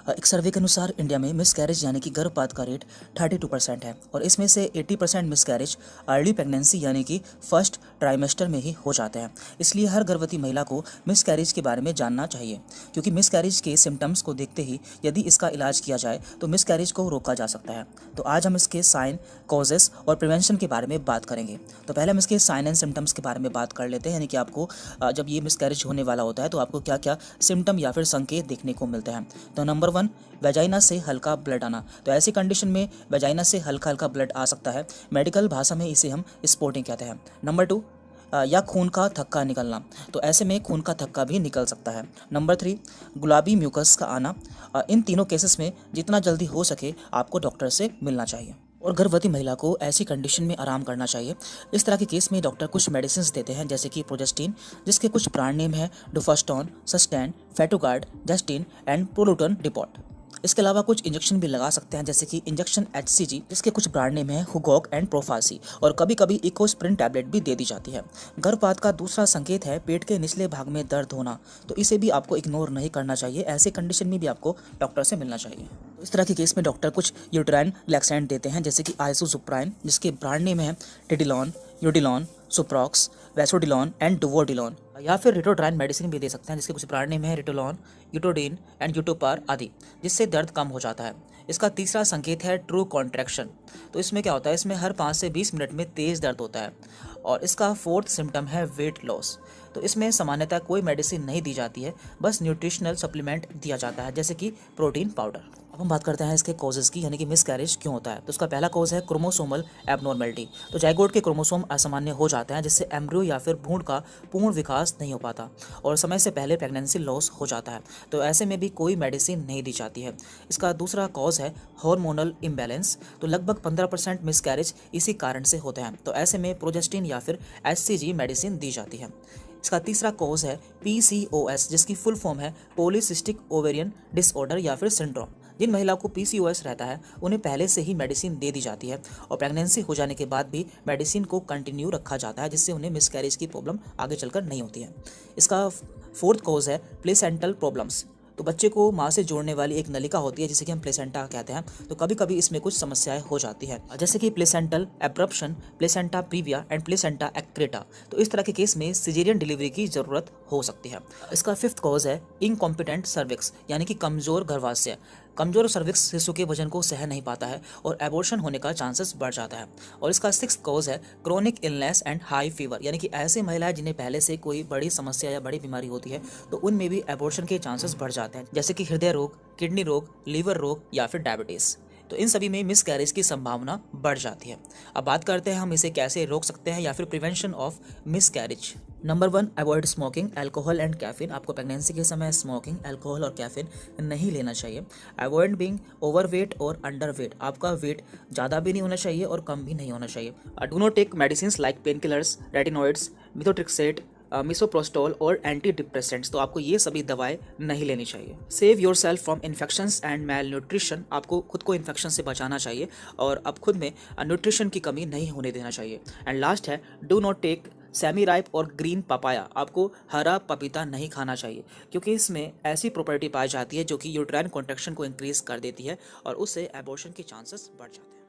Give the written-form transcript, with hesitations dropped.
एक सर्वे के अनुसार इंडिया में मिसकैरेज यानी कि गर्भपात का रेट 32% है और इसमें से 80% मिसकैरेज अर्ली प्रेगनेंसी यानी कि फर्स्ट ट्राइमेस्टर में ही हो जाते हैं। इसलिए हर गर्भवती महिला को मिसकैरेज के बारे में जानना चाहिए, क्योंकि मिसकैरेज के सिम्टम्स को देखते ही यदि इसका इलाज किया जाए तो मिसकैरेज को रोका जा सकता है। तो आज हम इसके साइन, कॉजेस और प्रिवेंशन के बारे में बात करेंगे। तो पहले हम इसके साइन एंड सिम्टम्स के बारे में बात कर लेते हैं, यानी कि आपको जब ये मिसकैरेज होने वाला होता है तो आपको क्या क्या सिम्टम या फिर संकेत देखने को मिलते हैं। तो नंबर 1, वेजाइना से हल्का ब्लड आना। तो ऐसी कंडीशन में वेजाइना से हल्का हल्का ब्लड आ सकता है। मेडिकल भाषा में इसे हम स्पॉटिंग कहते हैं। नंबर 2, या खून का थक्का निकलना। तो ऐसे में खून का थक्का भी निकल सकता है। नंबर 3, गुलाबी म्यूकस का आना। इन तीनों केसेस में जितना जल्दी हो सके आपको डॉक्टर से मिलना चाहिए और गर्भवती महिला को ऐसी कंडीशन में आराम करना चाहिए। इस तरह के केस में डॉक्टर कुछ मेडिसिन देते हैं, जैसे कि प्रोजेस्टिन, जिसके कुछ ब्रांड नेम है डुफास्टोन, सस्टेन, फेटोगार्ड, जस्टिन एंड प्रोलूटन डिपॉट। इसके अलावा कुछ इंजेक्शन भी लगा सकते हैं, जैसे कि इंजेक्शन HCG, जिसके कुछ ब्रांड नेम है हुगॉक एंड प्रोफासी, और कभी कभी इकोस्प्रिन टैबलेट भी दे दी जाती है। गर्भपात का दूसरा संकेत है पेट के निचले भाग में दर्द होना। तो इसे भी आपको इग्नोर नहीं करना चाहिए। ऐसे कंडीशन में भी आपको डॉक्टर से मिलना चाहिए। इस तरह के केस में डॉक्टर कुछ यूट्राइन रिलैक्सेंट देते हैं, जैसे कि आइसोसुप्राइन, जिसके ब्रांड नेम है टिडिलॉन, यूडिलॉन, सुप्रॉक्स, वेसोडिलॉन एंड डुवोडिलॉन, या फिर रिटोड्राइन मेडिसिन भी दे सकते हैं, जिसके कुछ ब्रांड नेम है रिटोलॉन, यूटोडीन एंड यूटोपार आदि, जिससे दर्द कम हो जाता है। इसका तीसरा संकेत है ट्रू कॉन्ट्रैक्शन। तो इसमें क्या होता है, इसमें हर 5 से 20 मिनट में तेज़ दर्द होता है। और इसका फोर्थ सिम्टम है वेट लॉस। तो इसमें सामान्यतः कोई मेडिसिन नहीं दी जाती है, बस न्यूट्रिशनल सप्लीमेंट दिया जाता है, जैसे कि प्रोटीन पाउडर। अब हम बात करते हैं इसके कॉजेज़ की, यानी कि मिसकैरेज क्यों होता है। तो उसका पहला कॉज है क्रोमोसोमल एबनॉर्मेलिटी। तो जाइगोट के क्रोमोसोम असामान्य हो जाते हैं, जिससे एम्ब्रियो या फिर भ्रूण का पूर्ण विकास नहीं हो पाता और समय से पहले प्रेगनेंसी लॉस हो जाता है। तो ऐसे में भी कोई मेडिसिन नहीं दी जाती है। इसका दूसरा कॉज है हार्मोनल इम्बैलेंस। तो लगभग 15% मिसकैरेज इसी कारण से होते हैं। तो ऐसे में प्रोजेस्टिन या फिर HCG मेडिसिन दी जाती है। इसका तीसरा कॉज है PCOS, जिसकी फुल फॉर्म है पॉलीसिस्टिक ओवेरियन डिसऑर्डर या फिर सिंड्रोम। जिन महिलाओं को PCOS रहता है उन्हें पहले से ही मेडिसिन दे दी जाती है और प्रेगनेंसी हो जाने के बाद भी मेडिसिन को कंटिन्यू रखा जाता है, जिससे उन्हें मिसकैरेज की प्रॉब्लम आगे चलकर नहीं होती है। इसका फोर्थ कॉज है प्लेसेंटल प्रॉब्लम्स। तो बच्चे को माँ से जोड़ने वाली एक नलिका होती है, जिसे कि हम प्लेसेंटा कहते हैं। तो कभी कभी इसमें कुछ समस्याएं हो जाती है, जैसे कि placental abruption, placenta previa and placenta accreta. तो इस तरह के केस में सिजेरियन डिलीवरी की जरूरत हो सकती है। इसका फिफ्थ कॉज है इनकॉम्पिटेंट सर्विक्स, यानी कि कमजोर गर्भाशय। कमजोर सर्विक्स शिशु के वजन को सह नहीं पाता है और एबॉर्शन होने का चांसेस बढ़ जाता है। और इसका सिक्स्थ कॉज है chronic illness and high fever, यानी कि ऐसे महिलाएं जिन्हें पहले से कोई बड़ी समस्या या बड़ी बीमारी होती है तो उनमें भी एबॉर्शन के चांसेस बढ़ जाते हैं, जैसे कि हृदय रोग, किडनी रोग, लीवर रोग या फिर डायबिटीज। तो इन सभी में मिसकैरेज की संभावना बढ़ जाती है। अब बात करते हैं हम इसे कैसे रोक सकते हैं या फिर prevention of miscarriage. Number 1, avoid smoking, alcohol and caffeine. आपको प्रेगनेंसी के समय स्मोकिंग, अल्कोहल और कैफीन नहीं लेना चाहिए। अवॉइड बीइंग ओवरवेट और अंडरवेट। आपका वेट ज़्यादा भी नहीं होना चाहिए और कम भी नहीं होना चाहिए। Do not take medicine like pain killers, retinoids, methotrexate, misoprostol और एंटी डिप्रेसेंट्स। तो आपको ये सभी दवाएं नहीं लेनी चाहिए। Save yourself from infections and malnutrition. आपको खुद को इन्फेक्शन से बचाना चाहिए और अब खुद में न्यूट्रिशन की कमी नहीं होने देना चाहिए। एंड लास्ट है, do not take semi ripe और ग्रीन पपाया। आपको हरा पपीता नहीं खाना चाहिए, क्योंकि इसमें ऐसी प्रॉपर्टी पाई जाती है जो कि यूट्राइन कॉन्ट्रैक्शन को इंक्रीज कर देती है और उससे एबॉर्शन के चांसेस बढ़ जाते हैं।